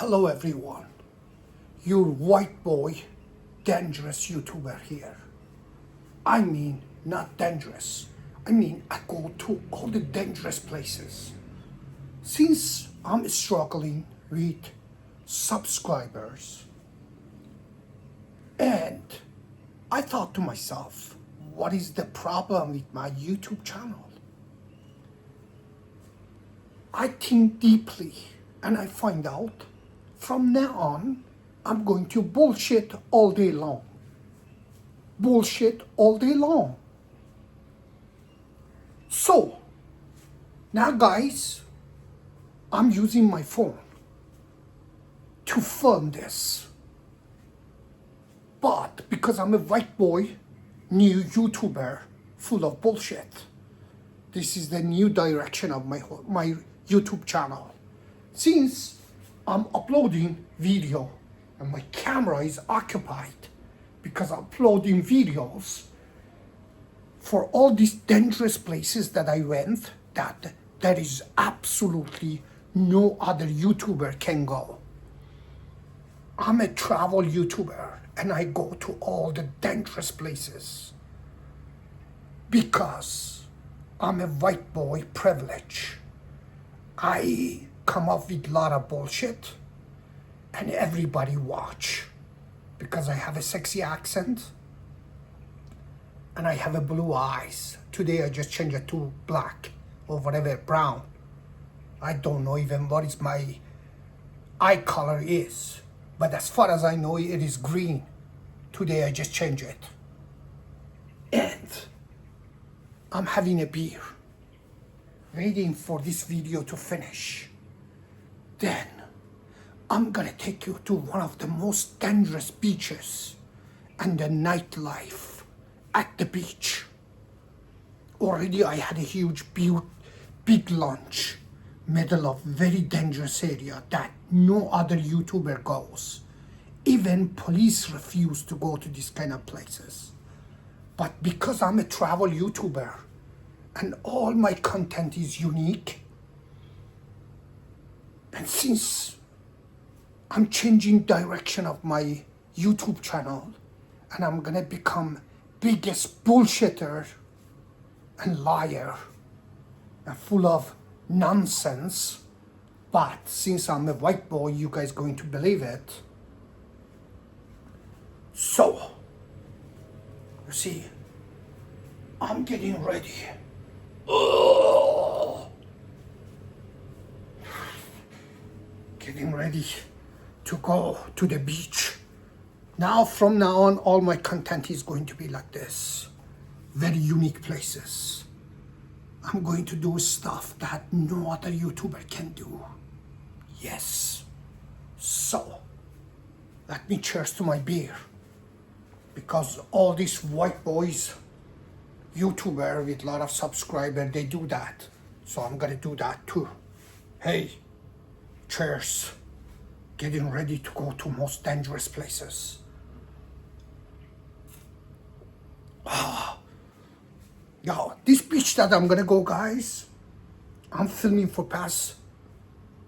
Hello everyone, your white boy, dangerous YouTuber here. I mean, not dangerous. I mean, I go to all the dangerous places. Since I'm struggling with subscribers, and I thought to myself, what is the problem with my YouTube channel? I think deeply and I find out from now on, I'm going to bullshit all day long. Bullshit all day long. So, now guys, I'm using my phone to film this. But because I'm a white boy, new YouTuber, full of bullshit, this is the new direction of my YouTube channel. Since I'm uploading video and my camera is occupied because I'm uploading videos for all these dangerous places that I went, that there is absolutely no other YouTuber can go. I'm a travel YouTuber and I go to all the dangerous places because I'm a white boy privilege. I come up with a lot of bullshit and everybody watch because I have a sexy accent and I have a blue eyes. Today I just changed it to black or whatever, brown. I don't know even what is my eye color is, but as far as I know it is green. Today I just changed it. And I'm having a beer, waiting for this video to finish. Then I'm gonna take you to one of the most dangerous beaches and the nightlife at the beach. Already I had a huge big lunch, middle of very dangerous area that no other YouTuber goes. Even police refuse to go to these kind of places. But because I'm a travel YouTuber and all my content is unique, and since I'm changing direction of my YouTube channel and I'm gonna become biggest bullshitter and liar and full of nonsense, but since I'm a white boy, you guys going to believe it. So, you see, I'm getting ready. Getting ready to go to the beach. Now, from now on, all my content is going to be like this. Very unique places. I'm going to do stuff that no other YouTuber can do. Yes. So, let me cheers to my beer. Because all these white boys, YouTuber with a lot of subscribers, they do that. So I'm gonna do that too. Hey. Cheers. Getting ready to go to most dangerous places. Now, this beach that I'm gonna go, guys, I'm filming for past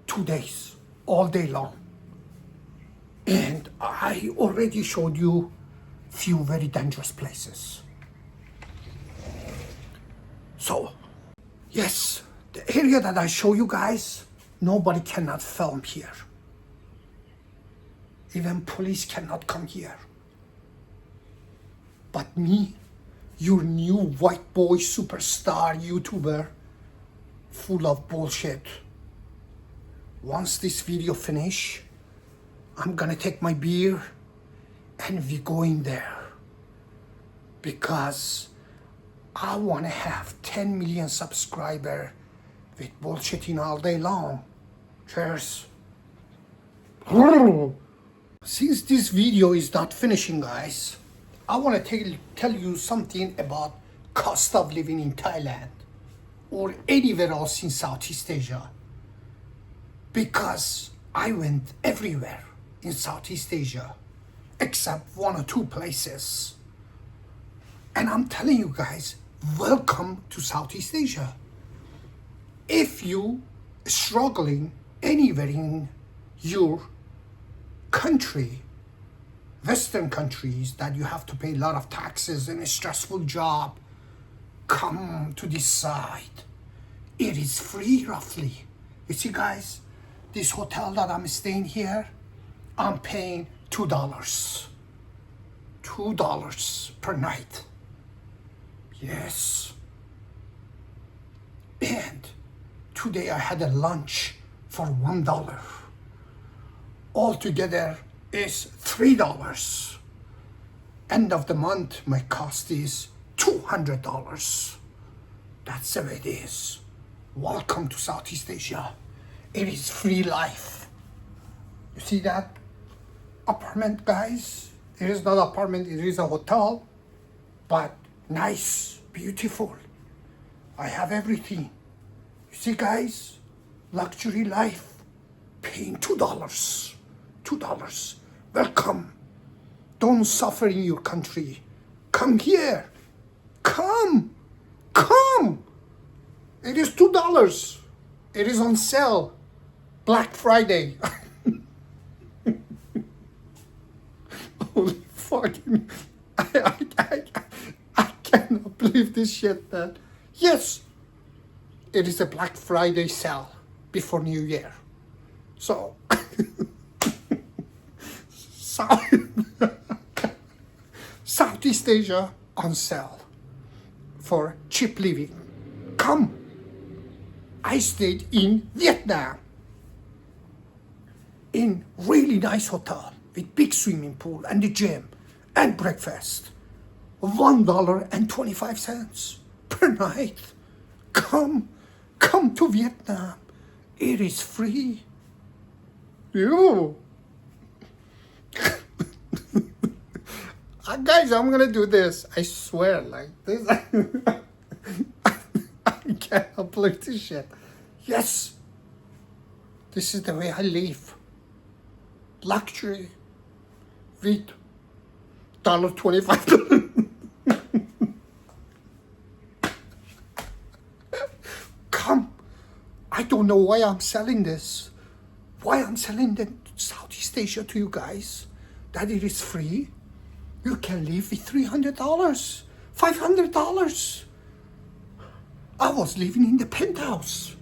2 days, all day long. And I already showed you few very dangerous places. So, yes, the area that I show you guys, nobody cannot film here. Even police cannot come here. But me, your new white boy superstar YouTuber, full of bullshit. Once this video finish, I'm gonna take my beer and we going there. Because I wanna have 10 million subscribers with bullshitting all day long. Cheers. Since this video is not finishing, guys, I want to tell you something about cost of living in Thailand or anywhere else in Southeast Asia. Because I went everywhere in Southeast Asia except 1 or 2 places. And I'm telling you guys, welcome to Southeast Asia. If you struggling anywhere in your country, Western countries, that you have to pay a lot of taxes and a stressful job, come to this side. It is free roughly. You see guys, this hotel that I'm staying here, I'm paying $2. $2 per night. Yes. And today I had a lunch for $1. Altogether is $3. End of the month, my cost is $200. That's the way it is. Welcome to Southeast Asia. It is free life. You see that apartment, guys? It is not apartment, it is a hotel, but nice, beautiful. I have everything. You see, guys, luxury life, paying $2. $2. Welcome. Don't suffer in your country. Come here. Come. Come. It is $2. It is on sale. Black Friday. Holy fucking... I cannot believe this shit, man. Yes. It is a Black Friday sale before New Year. So... Southeast Asia on sale for cheap living. Come. I stayed in Vietnam in really nice hotel with big swimming pool and the gym and breakfast. $1.25 per night. Come to Vietnam. It is free. You. Guys, I'm gonna do this. I swear, like this. I can't believe this shit. Yes, this is the way I live. Luxury with $25. Come. I don't know why I'm selling this. Why I'm selling the Southeast Asia to you guys. That it is free. You can live with $300, $500. I was living in the penthouse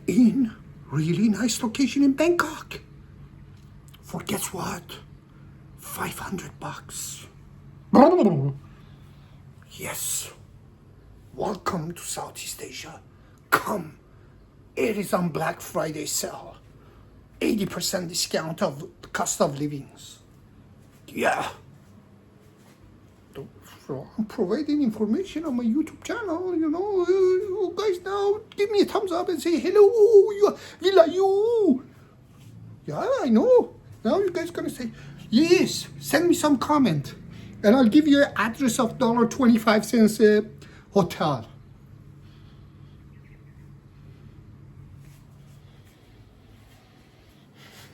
in really nice location in Bangkok for guess what? $500. Yes. Welcome to Southeast Asia. Come. It is on Black Friday sale. 80% discount of the cost of livings. Yeah. So I'm providing information on my YouTube channel, you know. You guys now give me a thumbs up and say hello, we like you. Yeah, I know. Now you guys gonna say yes. Send me some comment, and I'll give you an address of $1.25 hotel.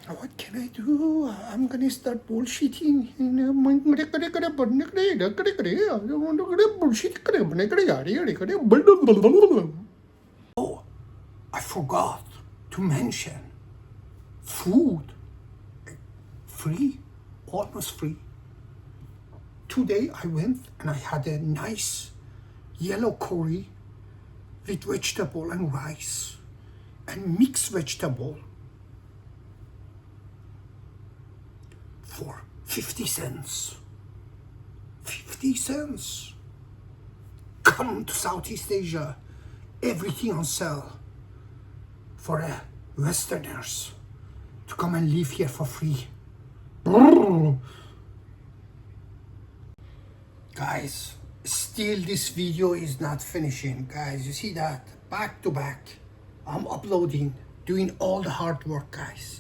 What can I do? I'm gonna start bullshitting. Oh, I forgot to mention food. Free, almost free. Today I went and I had a nice yellow curry with vegetable and rice and mixed vegetable for 50 cents. 50 cents. Come to Southeast Asia. Everything on sale for Westerners to come and live here for free. Guys, still this video is not finishing. Guys, you see that? Back to back. I'm uploading, doing all the hard work, guys.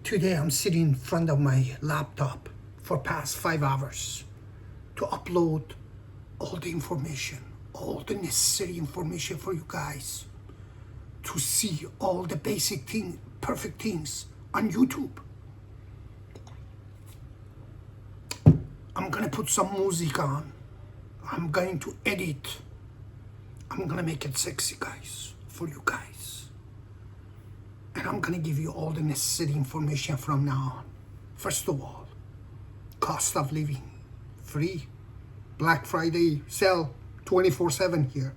Today I'm sitting in front of my laptop for past 5 hours to upload all the information, all the necessary information for you guys to see all the basic things, perfect things on YouTube. I'm gonna put some music on. I'm going to edit. I'm gonna make it sexy, guys, for you guys. And I'm gonna give you all the necessary information from now on. First of all, cost of living, free. Black Friday sale, 24/7 here.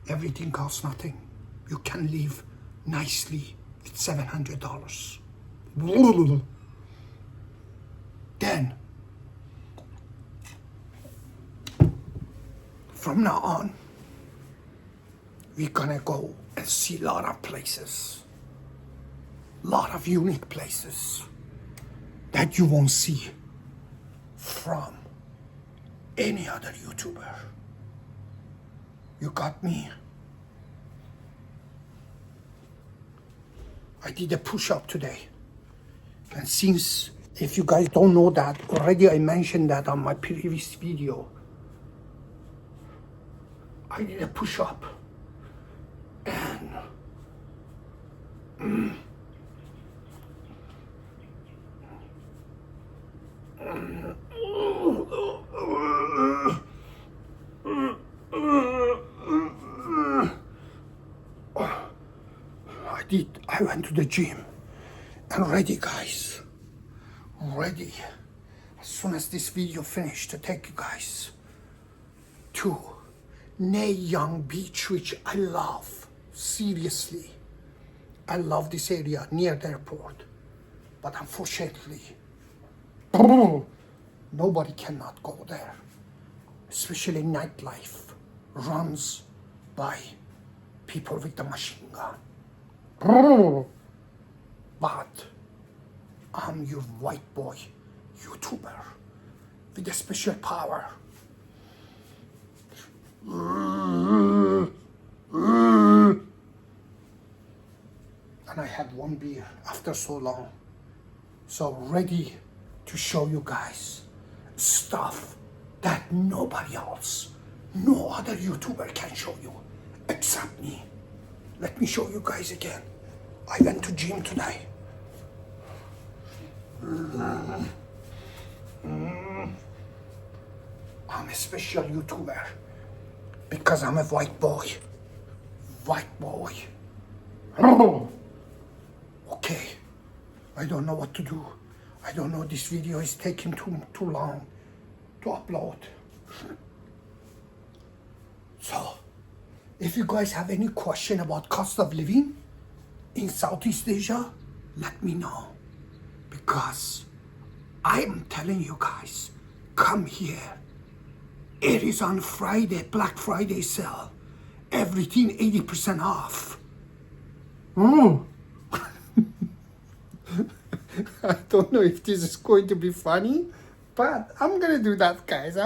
Everything costs nothing. You can live nicely with $700. Then, from now on, we're gonna go and see a lot of places, lot of unique places that you won't see from any other YouTuber. You got me? I did a push-up today. And since, if you guys don't know that, already I mentioned that on my previous video. I did a push-up. And I went to the gym and ready, guys, ready as soon as this video finished to take you guys to Young Beach, which I love. Seriously, I love this area near the airport, but unfortunately nobody cannot go there, especially nightlife runs by people with the machine gun. But I'm your white boy YouTuber with a special power. And I had one beer after so long. So ready to show you guys stuff that nobody else, no other YouTuber can show you except me. Let me show you guys again. I went to gym today. I'm a special YouTuber because I'm a white boy. White boy. Okay, I don't know what to do. I don't know, this video is taking too long to upload. So, if you guys have any question about cost of living in Southeast Asia, let me know. Because I'm telling you guys, come here. It is on Friday, Black Friday sale. Everything 80% off. I don't know if this is going to be funny, but I'm gonna do that, guys.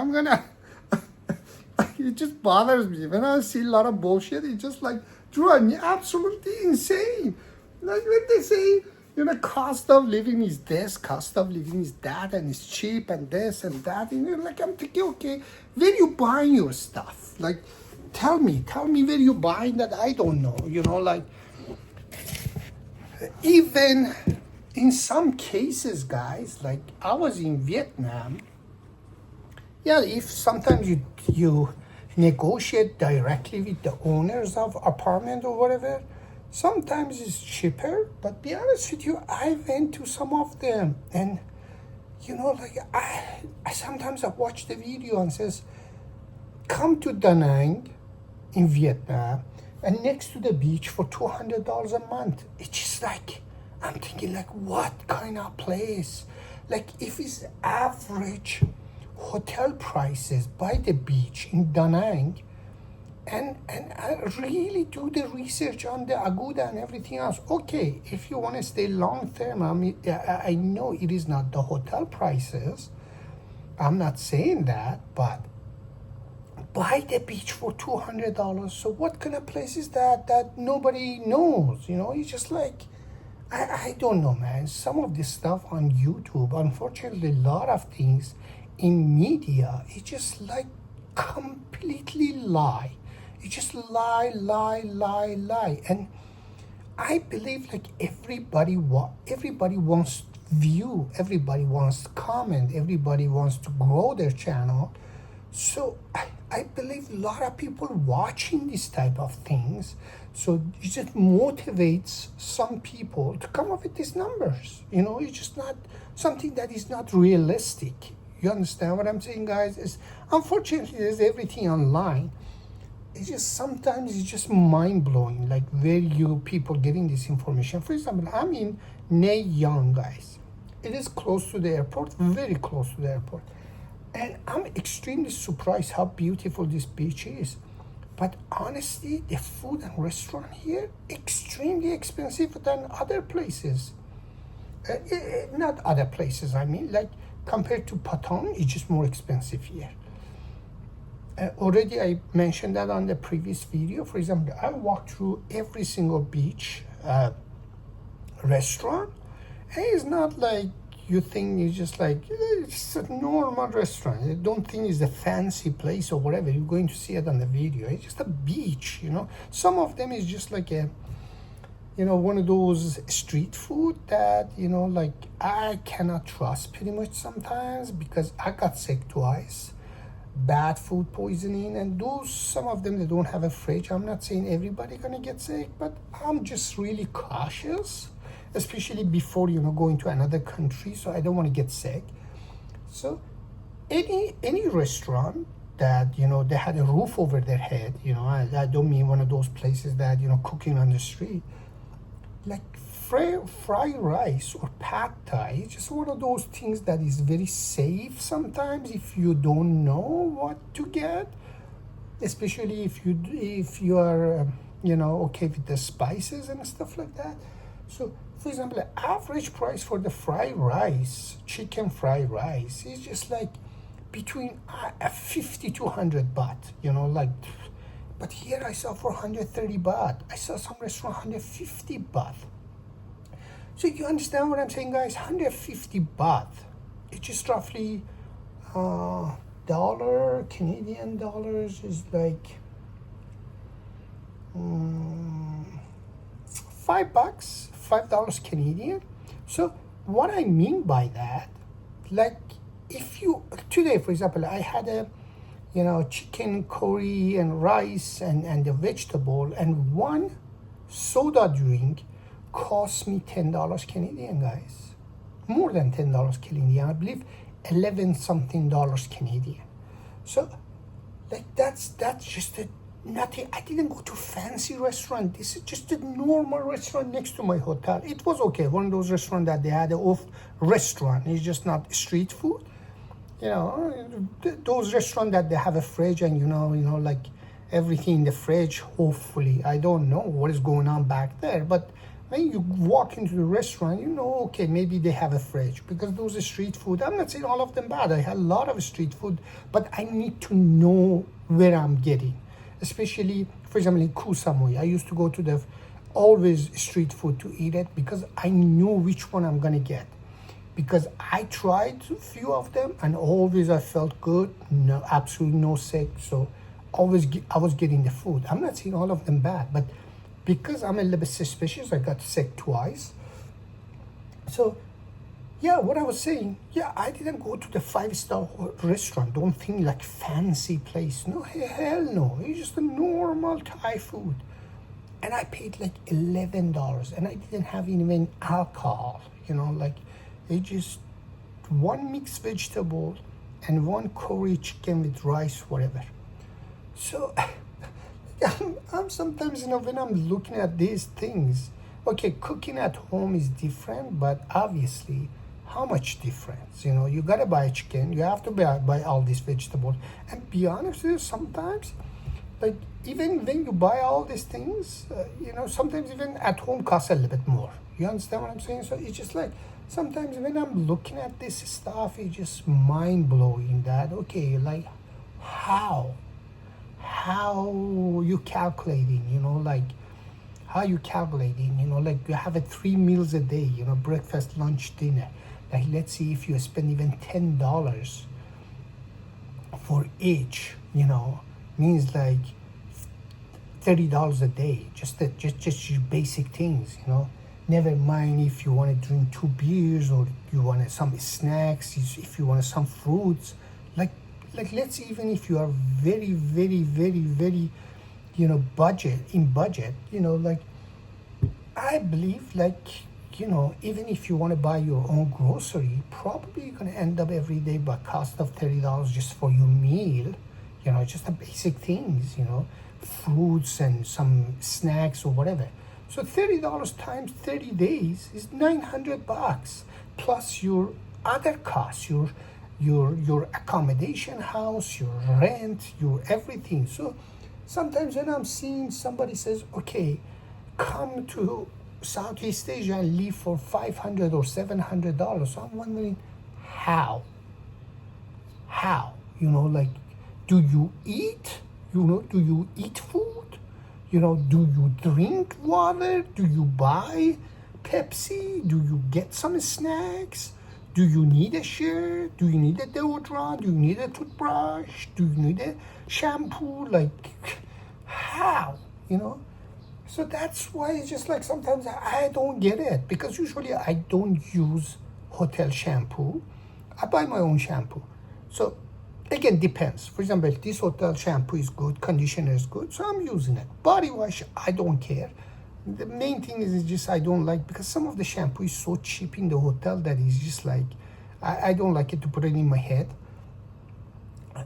It just bothers me. When I see a lot of bullshit, it just like drives me absolutely insane. Like when they say, you know, cost of living is this, cost of living is that, and it's cheap and this and that. And you're like, I'm thinking, okay, where you buying your stuff? Like, tell me where you buying that. I don't know, you know, like, even in some cases, guys, like I was in Vietnam. Yeah, if sometimes you negotiate directly with the owners of apartment or whatever, sometimes it's cheaper. But be honest with you, I went to some of them, and you know, like I sometimes I watch the video and says, come to Da Nang in Vietnam and next to the beach for $200 a month. It's just like, I'm thinking like, what kind of place? Like if it's average hotel prices by the beach in Da Nang, and I really do the research on the Agoda and everything else. Okay, if you want to stay long term, I mean, I know it is not the hotel prices. I'm not saying that, but buy the beach for $200. So what kind of place is that nobody knows? You know, it's just like, I don't know, man. Some of this stuff on YouTube, unfortunately, a lot of things in media, it's just like completely lie. It's just lie. And I believe like everybody wants view, everybody wants comment, everybody wants to grow their channel. So I believe a lot of people watching this type of things, so it just motivates some people to come up with these numbers. It's just not something that is not realistic. You understand what I'm saying, guys? Unfortunately, there's everything online. It's just sometimes it's just mind-blowing, like where you people getting this information. For example, I'm in Nay Young, guys. It is close to the airport, very close to the airport. And I'm extremely surprised how beautiful this beach is. But honestly, the food and restaurant here, extremely expensive than other places. Not other places, I mean, like compared to Patong, it's just more expensive here. Already I mentioned that on the previous video. For example, I walked through every single beach restaurant, and it's not like you think it's just like, it's a normal restaurant. I don't think it's a fancy place or whatever. You're going to see it on the video. It's just a beach, Some of them is just like a, one of those street food that, like I cannot trust pretty much sometimes, because I got sick twice. Bad food poisoning, and some of them, they don't have a fridge. I'm not saying everybody gonna get sick, but I'm just really cautious, especially before going to another country, so I don't want to get sick. So any restaurant that they had a roof over their head, I don't mean one of those places that cooking on the street, like fried rice or pad thai. It's just one of those things that is very safe sometimes if you don't know what to get, especially if you are okay with the spices and stuff like that. So for example, the average price for the fried rice, chicken fried rice, is just like between 50 to 100 baht, like, but here I saw for 130 baht. I saw some restaurant 150 baht. So you understand what I'm saying, guys? 150 baht. It's just roughly Canadian dollars is like $5 Canadian. So what I mean by that, like if you today, for example, I had a chicken curry and rice and the vegetable, and one soda drink cost me $10 Canadian, guys. More than $10 Canadian. I believe 11 something dollars Canadian. So like that's just nothing. I didn't go to fancy restaurant. This is just a normal restaurant next to my hotel. It was okay. One of those restaurants that they had a off restaurant. It's just not street food. Those restaurants that they have a fridge and like everything in the fridge. Hopefully, I don't know what is going on back there, but when you walk into the restaurant, okay, maybe they have a fridge, because those are street food. I'm not saying all of them bad. I had a lot of street food, but I need to know where I'm getting. Especially, for example, in Koh Samui, I used to go to the always street food to eat it, because I knew which one I'm gonna get. Because I tried a few of them and always I felt good, no, absolutely no sick. So always I was getting the food. I'm not saying all of them bad, but because I'm a little bit suspicious, I got sick twice. So yeah, what I was saying, I didn't go to the 5-star restaurant. Don't think like fancy place. No, hell no. It's just a normal Thai food. And I paid like $11, and I didn't have even alcohol, like it just one mixed vegetable and one curry chicken with rice, whatever. So I'm sometimes, when I'm looking at these things, okay, cooking at home is different, but obviously, how much difference? You gotta buy chicken, you have to buy all these vegetables. And be honest with you, sometimes, like even when you buy all these things, sometimes even at home costs a little bit more. You understand what I'm saying? So it's just like, sometimes when I'm looking at this stuff, it's just mind-blowing that, okay, like how you calculating, like how you calculating, like you have 3 meals a day, breakfast, lunch, dinner. Like let's see if you spend even $10 for each, means like $30 a day, just your basic things, Never mind if you want to drink 2 beers or you want some snacks, if you want some fruits. Like like let's even if you are very, very, very, very, budget, like I believe, like, even if you want to buy your own grocery, probably you're going to end up every day by cost of $30 just for your meal, just the basic things, fruits and some snacks or whatever. So $30 times 30 days is $900 plus your other costs, your accommodation house, your rent, your everything. So sometimes when I'm seeing somebody says, okay, come to Southeast Asia and live for $500 or $700, so I'm wondering how, like, do you eat, do you eat food, do you drink water, do you buy Pepsi, do you get some snacks, do you need a shirt, do you need a deodorant, do you need a toothbrush, do you need a shampoo, like how, So that's why it's just like sometimes I don't get it, because usually I don't use hotel shampoo. I buy my own shampoo. So again, depends. For example, this hotel shampoo is good, conditioner is good, so I'm using it. Body wash, I don't care. The main thing is just I don't like, because some of the shampoo is so cheap in the hotel that it's just like, I don't like it to put it in my head.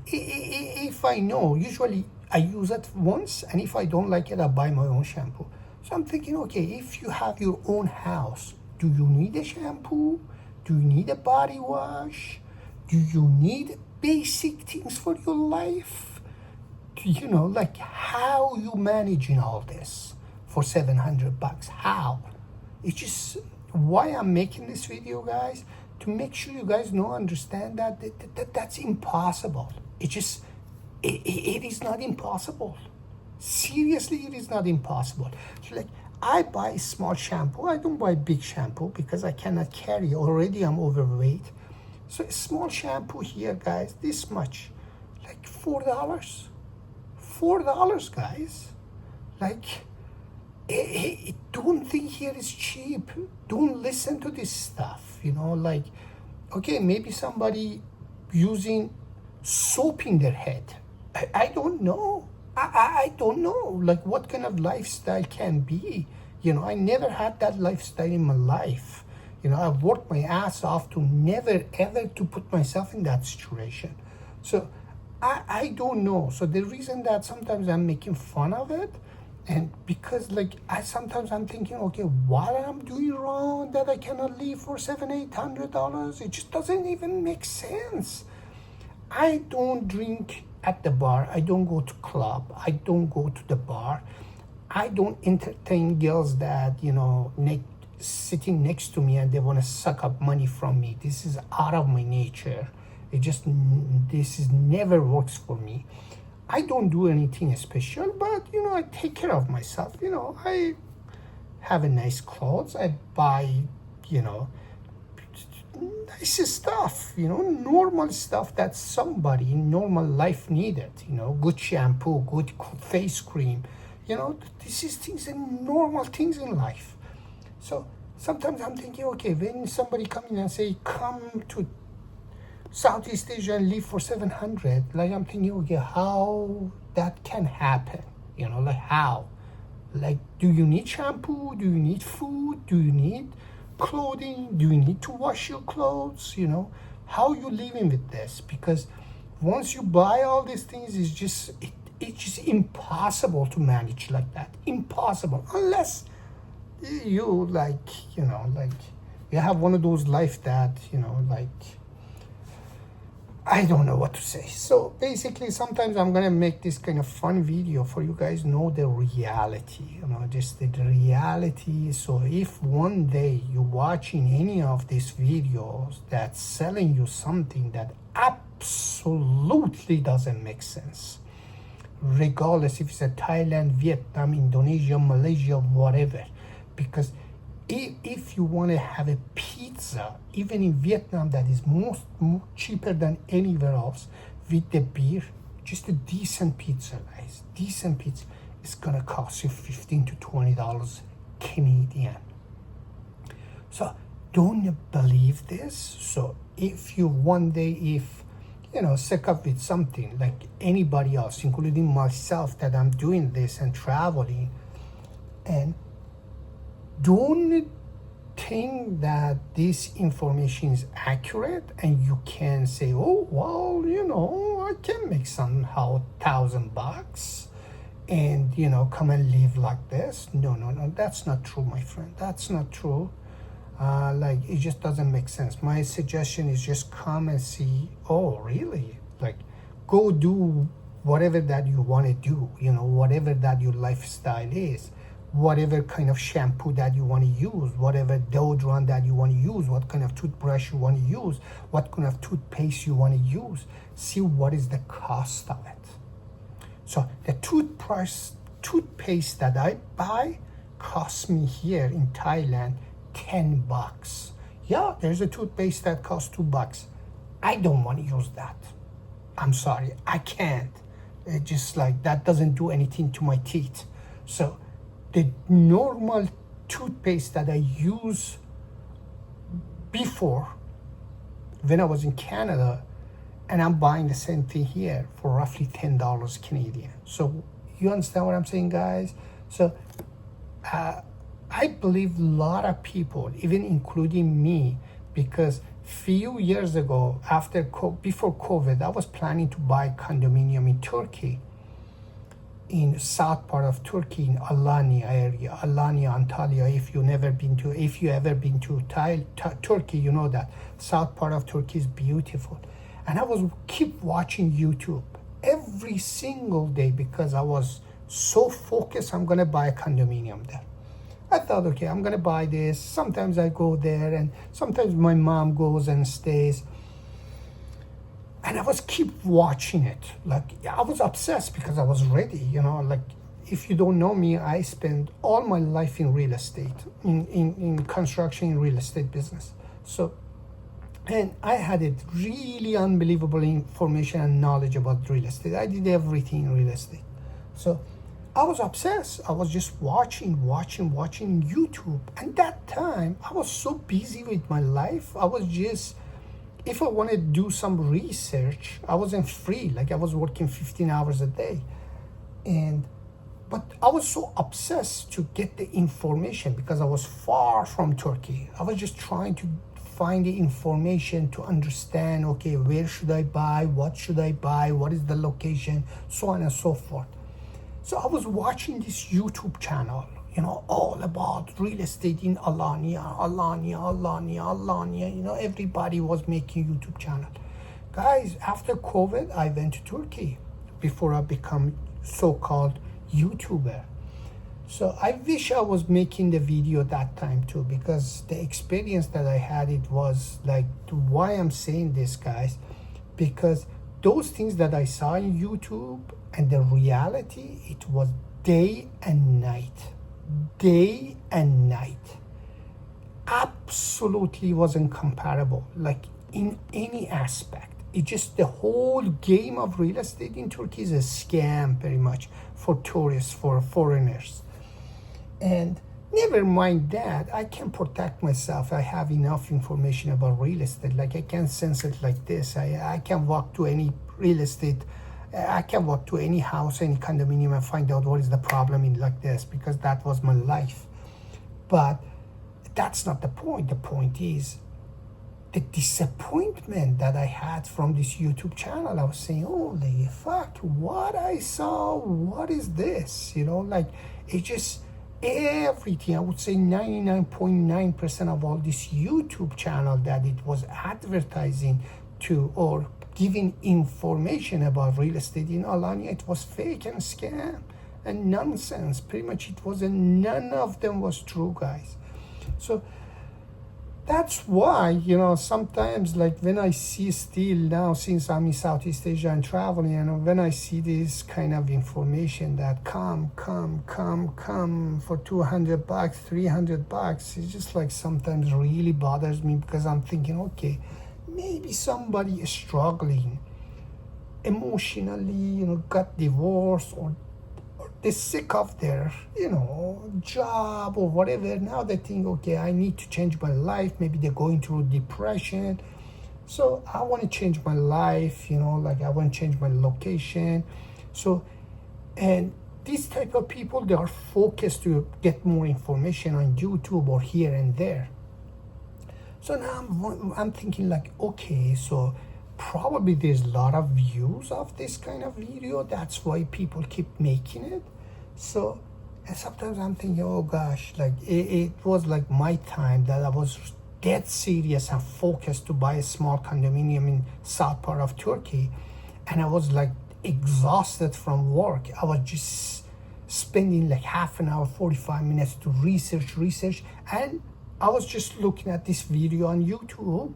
If I know, usually I use it once, and if I don't like it, I buy my own shampoo. So I'm thinking, okay, if you have your own house, do you need a shampoo? Do you need a body wash? Do you need basic things for your life? Like how you managing all this for $700? How? It's just why I'm making this video, guys, to make sure you guys understand that that's impossible. It is not impossible. Seriously, it is not impossible. So like, I buy small shampoo. I don't buy big shampoo because I cannot carry. Already I'm overweight. So a small shampoo here, guys, this much, like $4. $4, guys. Like, don't think here is cheap. Don't listen to this stuff, like, okay, maybe somebody using soap in their head. I don't know. I don't know, like, what kind of lifestyle can be. I never had that lifestyle in my life. I've worked my ass off to never, ever to put myself in that situation. So I don't know. So the reason that sometimes I'm making fun of it, and because like sometimes I'm thinking, okay, what I'm doing wrong that I cannot live for $700-800? It just doesn't even make sense. I don't drink at the bar. I don't go to club. I don't go to the bar. I don't entertain girls that, sitting next to me and they want to suck up money from me. This is out of my nature. This is never works for me. I don't do anything special, but, I take care of myself. I have a nice clothes. I buy, nice stuff, normal stuff that somebody in normal life needed, good shampoo, good face cream, this is things and normal things in life. So sometimes I'm thinking, okay, when somebody come in and say, come to Southeast Asia and live for $700, like I'm thinking, okay, how that can happen, like how? Like, do you need shampoo? Do you need food? Do you need clothing? Do you need to wash your clothes? How you living with this? Because once you buy all these things, it's just impossible to manage like that. Impossible, unless you like you have one of those life that I don't know what to say. So basically, sometimes I'm gonna make this kind of fun video for you guys know the reality, just the reality. So if one day you're watching any of these videos that's selling you something that absolutely doesn't make sense, regardless if it's a Thailand, Vietnam, Indonesia, Malaysia, whatever, because if you want to have a pizza, even in Vietnam, that is more cheaper than anywhere else, with the beer, just a decent pizza, guys, decent pizza, it's gonna cost you $15 to $20 Canadian. So don't believe this. So if you one day, if sick of with something like anybody else, including myself, that I'm doing this and traveling. And don't think that this information is accurate and you can say, oh, well, I can make somehow $1,000 and, come and live like this. No, that's not true, my friend. That's not true. It just doesn't make sense. My suggestion is just come and see, oh, really? Go do whatever that you want to do, whatever that your lifestyle is, whatever kind of shampoo that you want to use, whatever deodorant that you want to use, what kind of toothbrush you want to use, what kind of toothpaste you want to use. See what is the cost of it. So the toothpaste that I buy costs me here in Thailand $10. Yeah, there's a toothpaste that costs $2. I don't want to use that. I'm sorry, I can't. It just that doesn't do anything to my teeth. So the normal toothpaste that I use before, when I was in Canada, and I'm buying the same thing here for roughly $10 Canadian. So you understand what I'm saying, guys? So I believe a lot of people, even including me, because few years ago, before COVID, I was planning to buy a condominium in Turkey, in south part of Turkey, in Alanya area, Alanya, Antalya. If you ever been to Turkey, you know that south part of Turkey is beautiful. And I was keep watching YouTube every single day because I was so focused. I'm gonna buy a condominium there. I thought, okay, I'm gonna buy this. Sometimes I go there, and sometimes my mom goes and stays. And I was keep watching it. I was obsessed because I was ready. If you don't know me, I spent all my life in real estate, in construction, in real estate business. So, and I had a really unbelievable information and knowledge about real estate. I did everything in real estate. So I was obsessed. I was just watching YouTube. And that time, I was so busy with my life. I was just, if I wanted to do some research, I wasn't free. I was working 15 hours a day. But I was so obsessed to get the information because I was far from Turkey. I was just trying to find the information to understand, okay, where should I buy? What should I buy? What is the location? So on and so forth. So I was watching this YouTube channel, all about real estate in Alanya. Everybody was making YouTube channel. Guys, after COVID, I went to Turkey before I become so-called YouTuber. So I wish I was making the video that time too, because the experience that I had, it was why I'm saying this, guys, because those things that I saw in YouTube and the reality, it was day and night. Absolutely wasn't comparable, in any aspect. It just, the whole game of real estate in Turkey is a scam, very much, for tourists, for foreigners. And never mind that, I can protect myself. I have enough information about real estate. I can sense it like this. I can walk to any real estate. I can walk to any house, any condominium, and find out what is the problem in like this, because that was my life. But that's not the point. The point is the disappointment that I had from this YouTube channel. I was saying, holy fuck, what I saw, what is this? It just, everything, I would say 99.9% of all this YouTube channel that it was advertising to or giving information about real estate in Alanya, it was fake and scam and nonsense. Pretty much it was, and none of them was true, guys. So that's why, sometimes when I see still now, since I'm in Southeast Asia and traveling, and when I see this kind of information that come for $200, $300, it's just sometimes really bothers me, because I'm thinking, okay, maybe somebody is struggling emotionally, got divorced, or they're sick of their, job or whatever. Now they think, okay, I need to change my life. Maybe they're going through depression. So I want to change my life, you know, like I want to change my location. So, and these type of people, they are focused to get more information on YouTube or here and there. So now I'm thinking like, okay, so probably there's a lot of views of this kind of video. That's why people keep making it. So, and sometimes I'm thinking, oh gosh, like it was like my time that I was dead serious and focused to buy a small condominium in south part of Turkey. And I was like exhausted from work. I was just spending like half an hour, 45 minutes to research. And I was just looking at this video on YouTube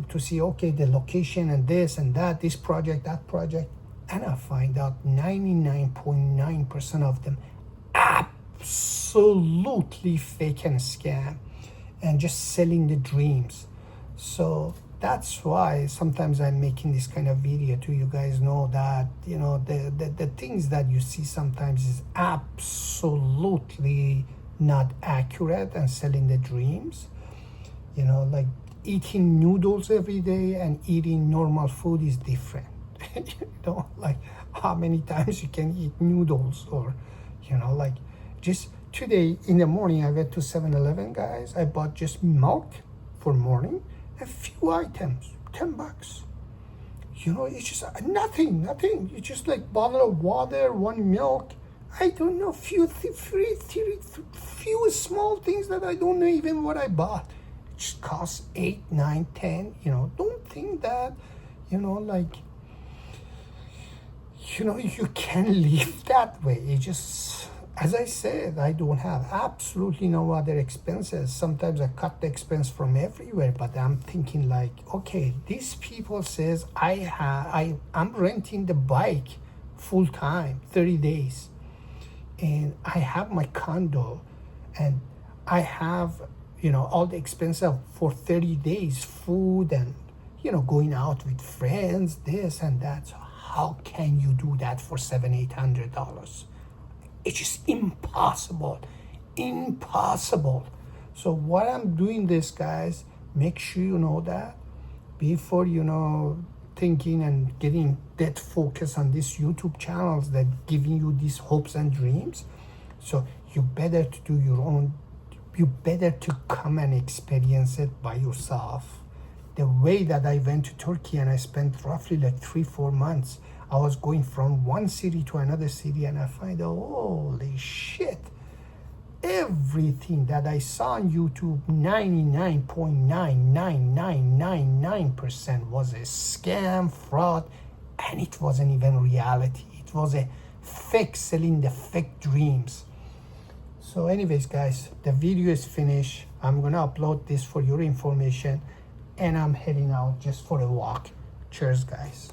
to see, okay, the location and this and that, this project, that project. And I find out 99.9% of them absolutely fake and scam and just selling the dreams. So that's why sometimes I'm making this kind of video to you guys know that, you know, the things that you see sometimes is absolutely not accurate and selling the dreams. You know, like eating noodles every day and eating normal food is different. You know, like how many times you can eat noodles, or, you know, like just today in the morning I went to 7-Eleven, guys. I bought just milk for morning, a few items, $10. You know, it's just nothing. It's just like bottle of water, one milk. I don't know, few small things that I don't know even what I bought. It just costs 8, 9, 10. You know, don't think that, you know, like, you know, you can live that way. It just, as I said, I don't have absolutely no other expenses. Sometimes I cut the expense from everywhere, but I'm thinking like, okay, these people says I'm renting the bike full time, 30 days. And I have my condo and I have, you know, all the expenses for 30 days, food and, you know, going out with friends, this and that. So how can you do that for $700-800? It's just impossible. So what I'm doing this, guys, make sure you know that before, you know, thinking and getting that focus on these YouTube channels that giving you these hopes and dreams. So you better to do your own, you better to come and experience it by yourself. The way that I went to Turkey and I spent roughly like 3-4 months, I was going from one city to another city and I find out, holy shit, everything that I saw on YouTube, 99.99999% was a scam, fraud, and it wasn't even reality. It was a fake selling the fake dreams. So anyways, guys, the video is finished. I'm gonna upload this for your information and I'm heading out just for a walk. Cheers, guys.